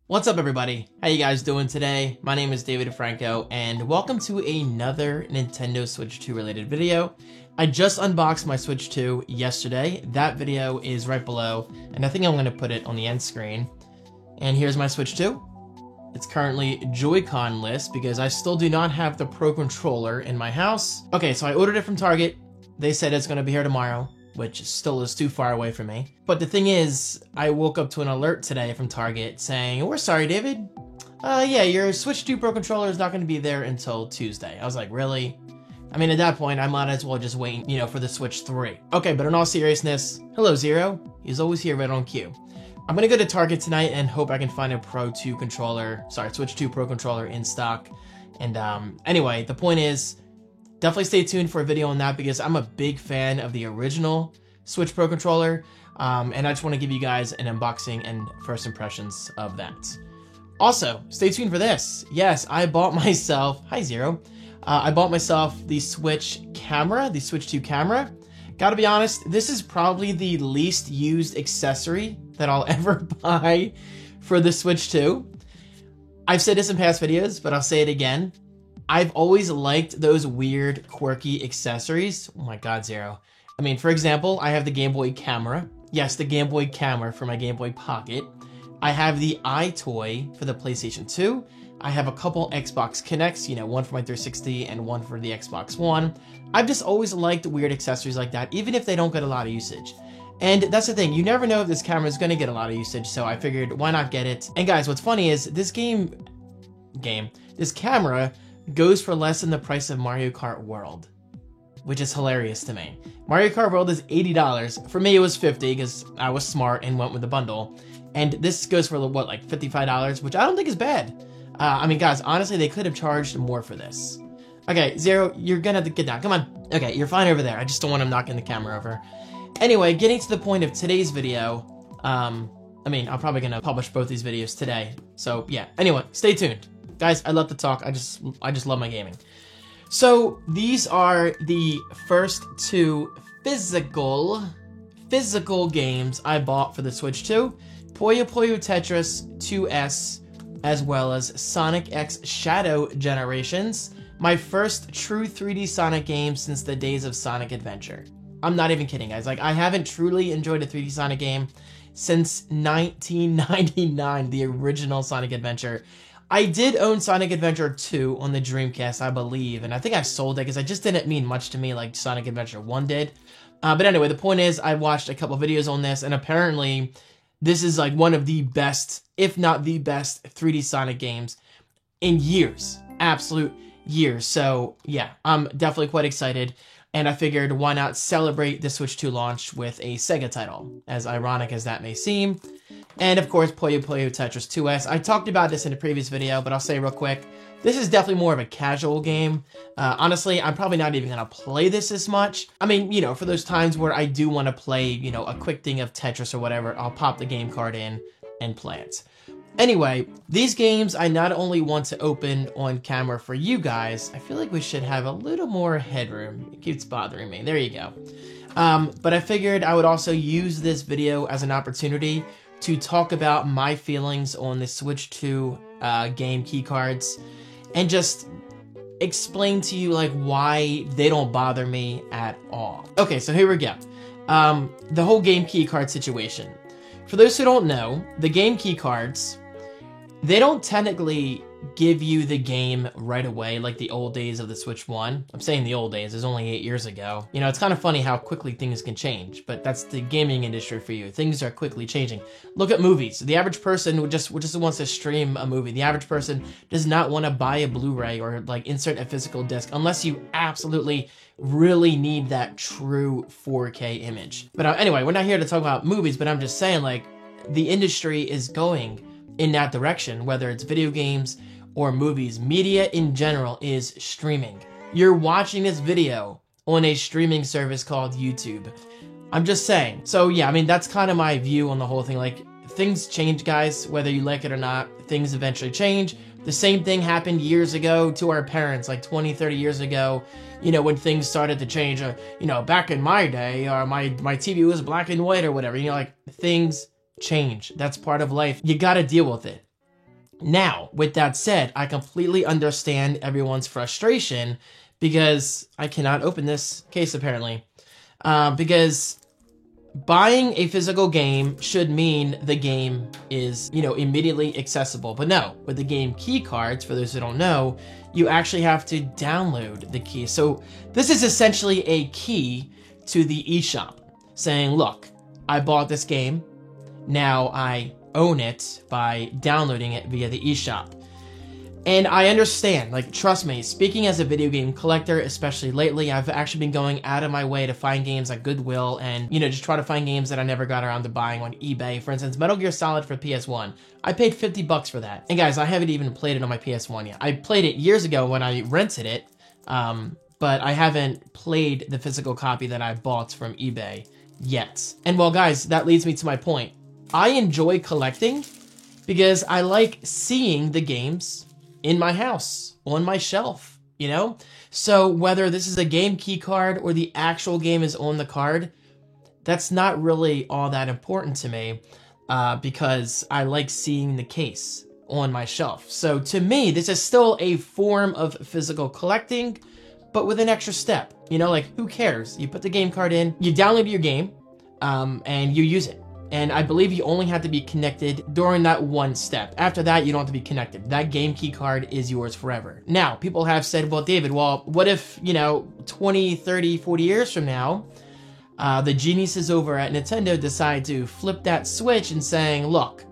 What's up, everybody? How you guys doing today? My name is David Franco, and welcome to another Nintendo Switch 2 related video. I just unboxed my Switch 2 yesterday. That video is right below, and I think I'm going to put it on the end screen. And here's my Switch 2. It's currently Joy-Con-less because I still do not have the Pro Controller in my house. Okay, so I ordered it from Target. They said it's going to be here tomorrow, which still is too far away from me. But the thing is, I woke up to an alert today from Target saying, "We're sorry, David. Yeah, your Switch 2 Pro Controller is not going to be there until Tuesday." I was like, really? I mean, at that point, I might as well just wait, for the Switch 3. Okay, but in all seriousness, hello, Zero. He's always here right on cue. I'm going to go to Target tonight and hope I can find a Switch 2 Pro Controller in stock. And anyway, the point is, definitely stay tuned for a video on that because I'm a big fan of the original Switch Pro Controller, and I just want to give you guys an unboxing and first impressions of that. Also, stay tuned for this. Yes, I bought myself, hi Zero, I bought myself the Switch camera, the Switch 2 camera. Gotta be honest, this is probably the least used accessory that I'll ever buy for the Switch 2. I've said this in past videos, but I'll say it again. I've always liked those weird, quirky accessories. Oh my god, Zero. I mean, for example, I have the Game Boy camera. Yes, the Game Boy camera for my Game Boy Pocket. I have the iToy for the PlayStation 2. I have a couple Xbox Connects, one for my 360 and one for the Xbox One. I've just always liked weird accessories like that, even if they don't get a lot of usage. And that's the thing, you never know if this camera is going to get a lot of usage, so I figured, why not get it? And guys, what's funny is this camera goes for less than the price of Mario Kart World, which is hilarious to me. Mario Kart World is $80. For me, it was $50 because I was smart and went with the bundle. And this goes for what, like $55, which I don't think is bad. I mean, guys, honestly, they could have charged more for this. Okay, Zero, you're gonna have to get down. Come on. Okay, you're fine over there. I just don't want him knocking the camera over. Anyway, getting to the point of today's video. I'm probably gonna publish both these videos today. So yeah. Anyway, stay tuned. Guys, I love to talk. I just love my gaming. So these are the first two physical games I bought for the Switch 2. Puyo Puyo Tetris 2S, as well as Sonic X Shadow Generations. My first true 3D Sonic game since the days of Sonic Adventure. I'm not even kidding, guys. Like, I haven't truly enjoyed a 3D Sonic game since 1999, the original Sonic Adventure. I did own Sonic Adventure 2 on the Dreamcast, I believe, and I think I sold it because it just didn't mean much to me like Sonic Adventure 1 did. But anyway, the point is, I watched a couple videos on this, and apparently this is like one of the best, if not the best, 3D Sonic games in years. Absolute years. So yeah, I'm definitely quite excited. And I figured, why not celebrate the Switch 2 launch with a Sega title, as ironic as that may seem. And of course, Puyo Puyo Tetris 2S. I talked about this in a previous video, but I'll say real quick, this is definitely more of a casual game. Honestly, I'm probably not even going to play this as much. I mean, for those times where I do want to play, a quick thing of Tetris or whatever, I'll pop the game card in and play it. Anyway, these games I not only want to open on camera for you guys, I feel like we should have a little more headroom. It keeps bothering me. There you go. But I figured I would also use this video as an opportunity to talk about my feelings on the Switch 2 game keycards and just explain to you like why they don't bother me at all. Okay, so here we go. The whole game keycard situation. For those who don't know, the game keycards, they don't technically give you the game right away like the old days of the Switch 1. I'm saying the old days, it was only 8 years ago. It's kind of funny how quickly things can change, but that's the gaming industry for you. Things are quickly changing. Look at movies. The average person who just wants to stream a movie. The average person does not want to buy a Blu-ray or like insert a physical disc unless you absolutely really need that true 4K image. But anyway, we're not here to talk about movies, but I'm just saying like the industry is going in that direction, whether it's video games or movies. Media in general is streaming. You're watching this video on a streaming service called YouTube. I'm just saying. So yeah, I mean, that's kind of my view on the whole thing. Like, things change, guys, whether you like it or not. Things eventually change. The same thing happened years ago to our parents, like 20, 30 years ago, when things started to change. Back in my day, my TV was black and white or whatever. Like, things change. That's part of life. You gotta deal with it. Now, with that said, I completely understand everyone's frustration because I cannot open this case apparently. Because buying a physical game should mean the game is, immediately accessible. But no, with the game key cards, for those who don't know, you actually have to download the key. So this is essentially a key to the eShop saying, look, I bought this game. Now I own it by downloading it via the eShop. And I understand, like, trust me, speaking as a video game collector, especially lately, I've actually been going out of my way to find games at Goodwill and, just try to find games that I never got around to buying on eBay. For instance, Metal Gear Solid for PS1. I paid $50 for that. And guys, I haven't even played it on my PS1 yet. I played it years ago when I rented it, but I haven't played the physical copy that I bought from eBay yet. And well, guys, that leads me to my point. I enjoy collecting because I like seeing the games in my house, on my shelf, So whether this is a game key card or the actual game is on the card, that's not really all that important to me because I like seeing the case on my shelf. So to me, this is still a form of physical collecting, but with an extra step, like who cares? You put the game card in, you download your game, and you use it. And I believe you only have to be connected during that one step. After that, you don't have to be connected. That game key card is yours forever. Now, people have said, well, David, what if, 20, 30, 40 years from now, the geniuses over at Nintendo decide to flip that switch and saying, look,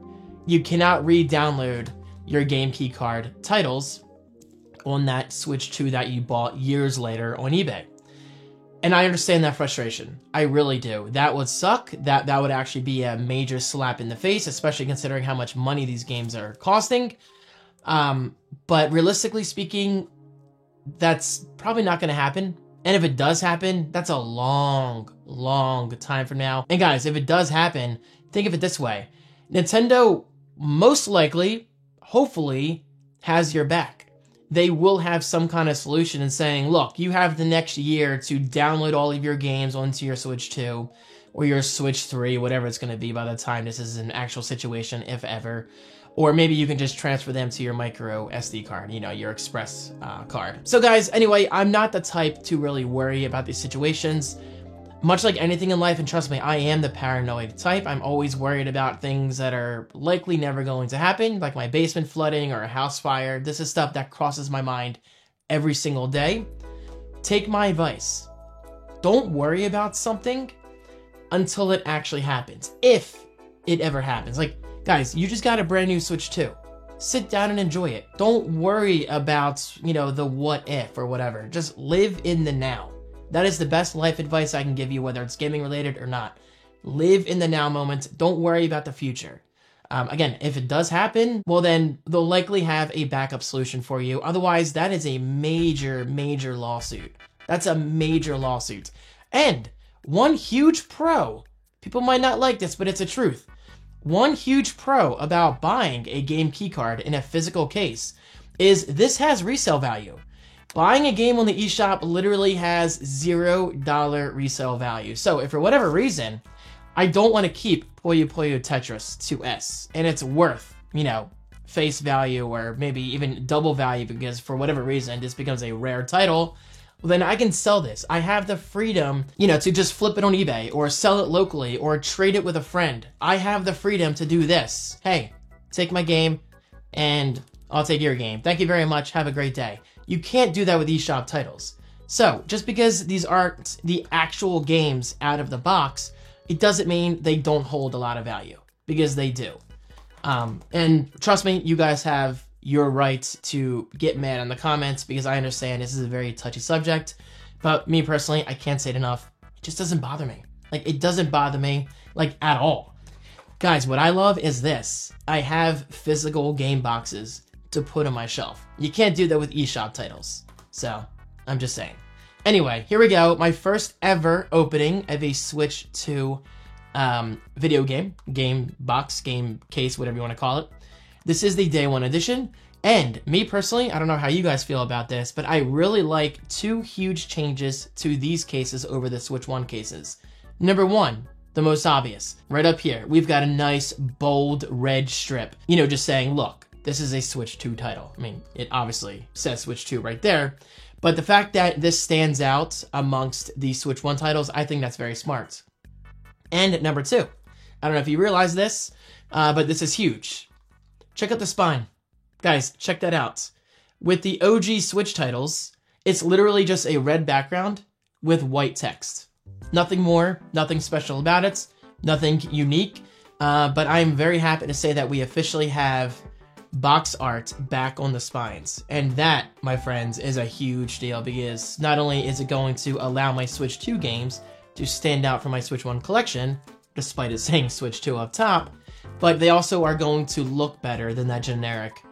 you cannot re-download your game key card titles on that Switch 2 that you bought years later on eBay. And I understand that frustration. I really do. That would suck. That would actually be a major slap in the face, especially considering how much money these games are costing. But realistically speaking, that's probably not going to happen. And if it does happen, that's a long, long time from now. And guys, if it does happen, think of it this way. Nintendo most likely, hopefully, has your back. They will have some kind of solution in saying, look, you have the next year to download all of your games onto your Switch 2 or your Switch 3, whatever it's going to be by the time this is an actual situation, if ever. Or maybe you can just transfer them to your micro SD card, your express card. So guys, anyway, I'm not the type to really worry about these situations. Much like anything in life, and trust me, I am the paranoid type. I'm always worried about things that are likely never going to happen, like my basement flooding or a house fire. This is stuff that crosses my mind every single day. Take my advice. Don't worry about something until it actually happens. If it ever happens. Like, guys, you just got a brand new Switch 2. Sit down and enjoy it. Don't worry about, the what if or whatever. Just live in the now. That is the best life advice I can give you, whether it's gaming related or not. Live in the now moment. Don't worry about the future. Again, if it does happen, well then they'll likely have a backup solution for you. Otherwise, that is a major, major lawsuit. That's a major lawsuit. And one huge pro, people might not like this, but it's a truth. One huge pro about buying a game keycard in a physical case is this has resale value. Buying a game on the eShop literally has $0 resale value. So if for whatever reason, I don't want to keep Puyo Puyo Tetris 2S, and it's worth, face value or maybe even double value because for whatever reason, this becomes a rare title, well, then I can sell this. I have the freedom, to just flip it on eBay or sell it locally or trade it with a friend. I have the freedom to do this. Hey, take my game and I'll take your game. Thank you very much. Have a great day. You can't do that with eShop titles. So, just because these aren't the actual games out of the box, it doesn't mean they don't hold a lot of value, because they do. And trust me, you guys have your right to get mad in the comments, because I understand this is a very touchy subject, but me personally, I can't say it enough, it just doesn't bother me. Like, it doesn't bother me, like, at all. Guys, what I love is this. I have physical game boxes to put on my shelf. You can't do that with eShop titles. So, I'm just saying. Anyway, here we go. My first ever opening of a Switch 2 video game box, game case, whatever you want to call it. This is the Day 1 edition. And me personally, I don't know how you guys feel about this, but I really like two huge changes to these cases over the Switch 1 cases. Number one, the most obvious. Right up here, we've got a nice, bold red strip. Just saying, look, this is a Switch 2 title. I mean, it obviously says Switch 2 right there, but the fact that this stands out amongst the Switch 1 titles, I think that's very smart. And number 2, I don't know if you realize this, but this is huge. Check out the spine. Guys, check that out. With the OG Switch titles, it's literally just a red background with white text. Nothing more, nothing special about it, nothing unique, but I'm very happy to say that we officially have box art back on the spines. And that, my friends, is a huge deal because not only is it going to allow my Switch 2 games to stand out from my Switch 1 collection, despite it saying Switch 2 up top, but they also are going to look better than that generic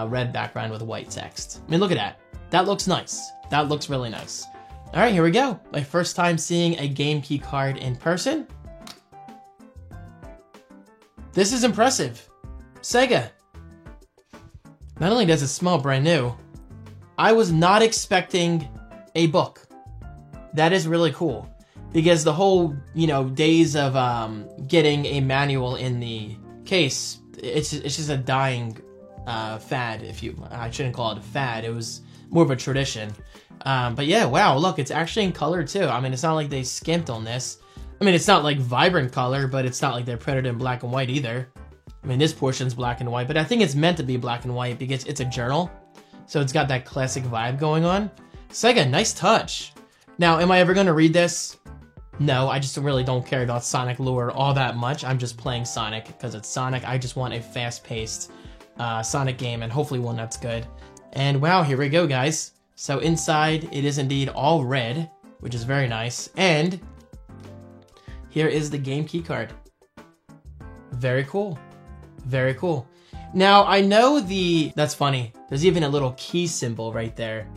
red background with white text. I mean, look at that. That looks nice. That looks really nice. All right, here we go. My first time seeing a game key card in person. This is impressive. Sega. Not only does it smell brand new, I was not expecting a book. That is really cool. Because the whole, days of getting a manual in the case, it's just a dying fad. I shouldn't call it a fad. It was more of a tradition. But yeah, wow, look, it's actually in color too. I mean, it's not like they skimped on this. I mean, it's not like vibrant color, but it's not like they're printed in black and white either. I mean, this portion's black and white, but I think it's meant to be black and white because it's a journal. So it's got that classic vibe going on. Sega, nice touch. Now, am I ever going to read this? No, I just really don't care about Sonic lore all that much. I'm just playing Sonic because it's Sonic. I just want a fast-paced Sonic game and hopefully one that's good. And wow, here we go, guys. So inside, it is indeed all red, which is very nice. And here is the game key card. Very cool. Very cool. Now, I know that's funny. There's even a little key symbol right there.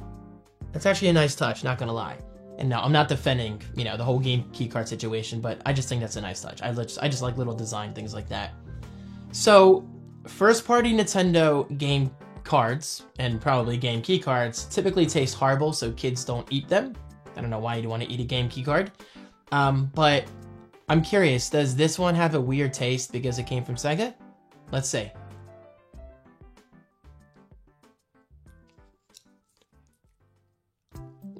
That's actually a nice touch, not gonna lie. And now, I'm not defending, the whole game key card situation, but I just think that's a nice touch. I just like little design things like that. So, first-party Nintendo game cards, and probably game key cards, typically taste horrible, so kids don't eat them. I don't know why you'd want to eat a game key card. But I'm curious, does this one have a weird taste because it came from Sega? Let's see.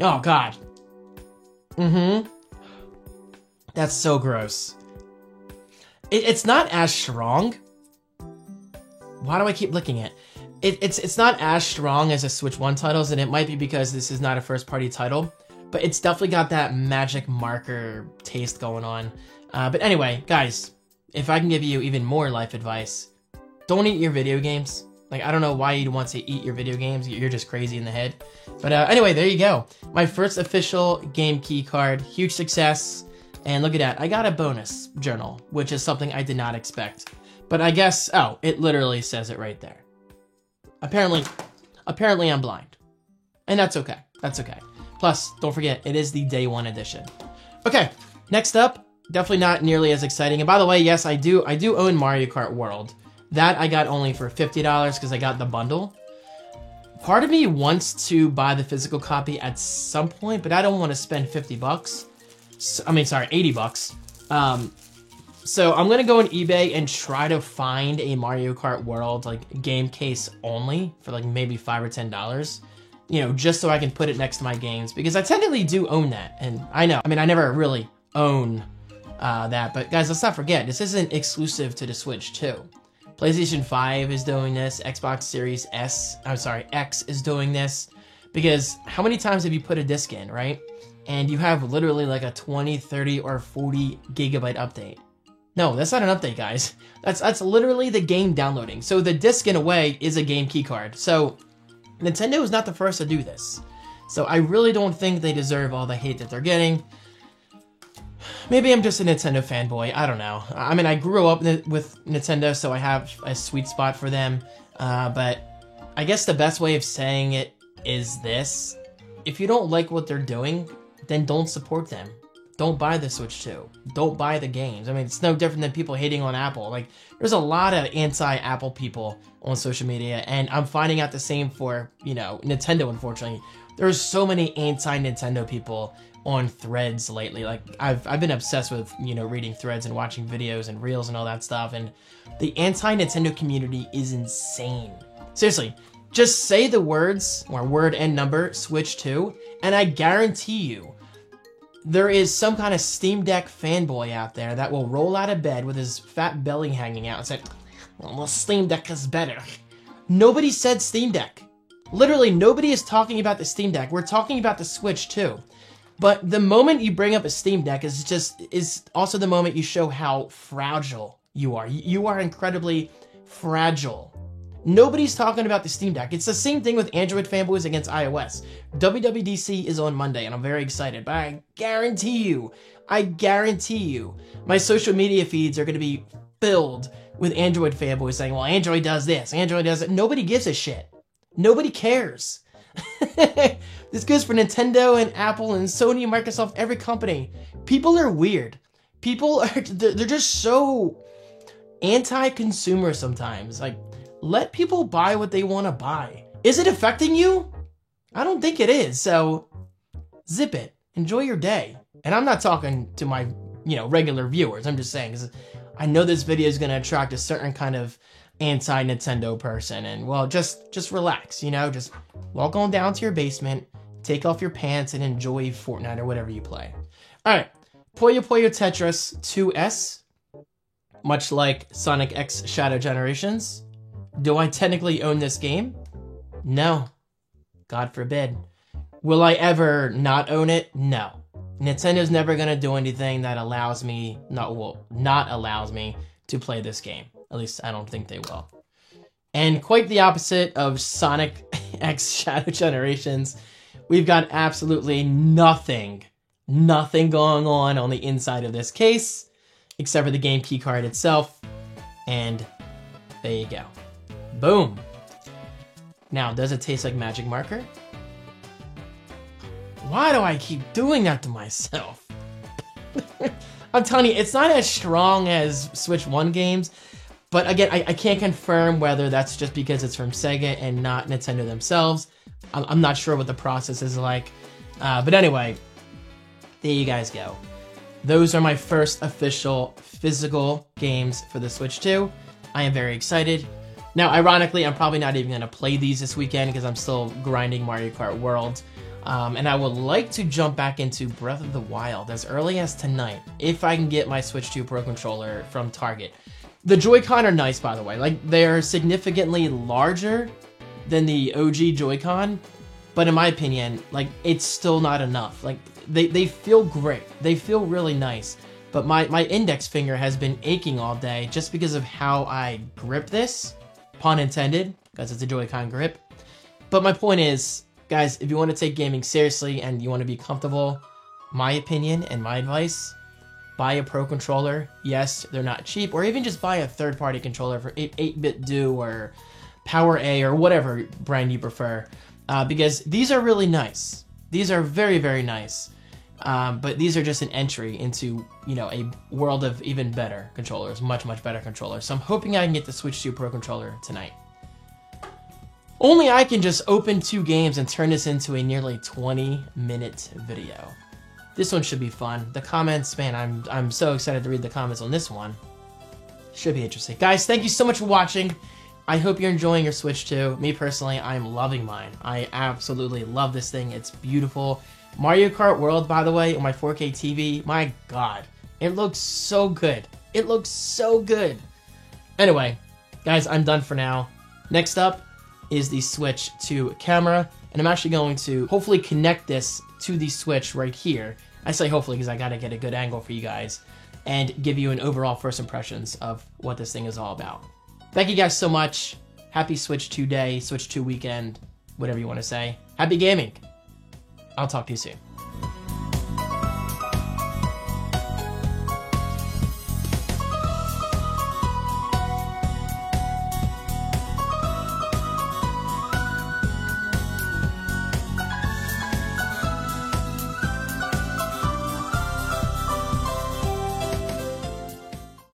Oh, God. That's so gross. It's not as strong. Why do I keep licking it? It's not as strong as the Switch 1 titles, and it might be because this is not a first-party title, but it's definitely got that magic marker taste going on. But anyway, guys, if I can give you even more life advice, don't eat your video games. Like, I don't know why you'd want to eat your video games. You're just crazy in the head. But anyway, there you go. My first official game key card. Huge success. And look at that. I got a bonus journal, which is something I did not expect. But I guess, oh, it literally says it right there. Apparently I'm blind. And that's okay. That's okay. Plus, don't forget, it is the day 1 edition. Okay, next up, definitely not nearly as exciting. And by the way, yes, I do own Mario Kart World. That I got only for $50 because I got the bundle. Part of me wants to buy the physical copy at some point, but I don't want to spend 50 bucks. I mean, sorry, 80 bucks. So I'm gonna go on eBay and try to find a Mario Kart World like game case only for like maybe $5 or $10. Just so I can put it next to my games because I technically do own that, and I know. I mean, I never really own that, but guys, let's not forget this isn't exclusive to the Switch too. PlayStation 5 is doing this. Xbox Series X is doing this. Because how many times have you put a disc in, right? And you have literally like a 20, 30, or 40 gigabyte update. No, that's not an update, guys. That's literally the game downloading. So the disc, in a way, is a game keycard. So Nintendo is not the first to do this. So I really don't think they deserve all the hate that they're getting. Maybe I'm just a Nintendo fanboy. I don't know. I mean, I grew up with Nintendo, so I have a sweet spot for them. But I guess the best way of saying it is this. If you don't like what they're doing, then don't support them. don't buy the Switch 2. Don't buy the games. I mean, it's no different than people hating on Apple. Like, there's a lot of anti-Apple people on social media, and I'm finding out the same for, you know, Nintendo, unfortunately. There's so many anti-Nintendo people on Threads lately. Like, I've been obsessed with, you know, reading Threads and watching videos and reels and all that stuff, and the anti-Nintendo community is insane. Seriously, just say the words, or word and number, Switch 2, and I guarantee you, there is some kind of Steam Deck fanboy out there that will roll out of bed with his fat belly hanging out and say, well, Steam Deck is better. Nobody said Steam Deck. Literally, nobody is talking about the Steam Deck. We're talking about the Switch 2. But the moment you bring up a Steam Deck is also the moment you show how fragile you are. You are incredibly fragile. Nobody's talking about the Steam Deck. It's the same thing with Android fanboys against iOS. WWDC is on Monday, and I'm very excited, but I guarantee you, my social media feeds are going to be filled with Android fanboys saying, well, Android does this, Android does it. Nobody gives a shit. Nobody cares. This goes for Nintendo and Apple and Sony and Microsoft, every company. People are weird. They're just so anti-consumer sometimes. Like, let people buy what they want to buy. Is it affecting you? I don't think it is, so zip it. Enjoy your day. And I'm not talking to my, you know, regular viewers. I'm just saying, 'cause I know this video is going to attract a certain kind of anti-Nintendo person, and well, just relax, you know, just walk on down to your basement, take off your pants, and enjoy Fortnite or whatever you play. Alright, Puyo Puyo Tetris 2S, much like Sonic X Shadow Generations. Do I technically own this game? No. God forbid. Will I ever not own it? No. Nintendo's never gonna do anything that allows me, not allows me to play this game. At least I don't think they will. And quite the opposite of Sonic X Shadow Generations, we've got absolutely nothing going on the inside of this case, except for the game key card itself. And there you go. Boom. Now, does it taste like Magic Marker? Why do I keep doing that to myself? I'm telling you, it's not as strong as Switch 1 games, but again, I can't confirm whether that's just because it's from Sega and not Nintendo themselves. I'm not sure what the process is like. But anyway, there you guys go. Those are my first official physical games for the Switch 2. I am very excited. Now, ironically, I'm probably not even going to play these this weekend because I'm still grinding Mario Kart World. And I would like to jump back into Breath of the Wild as early as tonight, if I can get my Switch 2 Pro Controller from Target. The Joy-Con are nice, by the way. Like, they're significantly larger than the OG Joy-Con, but in my opinion, like, it's still not enough. Like, they feel great. They feel really nice. But my index finger has been aching all day just because of how I grip this. Pun intended, because it's a Joy-Con grip. But my point is, guys, if you want to take gaming seriously and you want to be comfortable, my opinion and my advice, buy a Pro Controller. Yes, they're not cheap, or even just buy a third-party controller for 8BitDo or PowerA or whatever brand you prefer, because these are really nice. These are very, very nice. But these are just an entry into, you know, a world of even better controllers, much, much better controllers. So I'm hoping I can get the Switch 2 Pro Controller tonight. Only I can just open 2 games and turn this into a nearly 20-minute video. This one should be fun. The comments, man, I'm so excited to read the comments on this one. Should be interesting. Guys, thank you so much for watching. I hope you're enjoying your Switch 2. Me personally, I'm loving mine. I absolutely love this thing. It's beautiful. Mario Kart World, by the way, on my 4K TV, my god, it looks so good. It looks so good. Anyway, guys, I'm done for now. Next up is the Switch 2 camera, and I'm actually going to hopefully connect this to the Switch right here. I say hopefully because I gotta get a good angle for you guys and give you an overall first impressions of what this thing is all about. Thank you guys so much. Happy Switch 2 day, Switch 2 weekend, whatever you want to say. Happy gaming. I'll talk to you soon.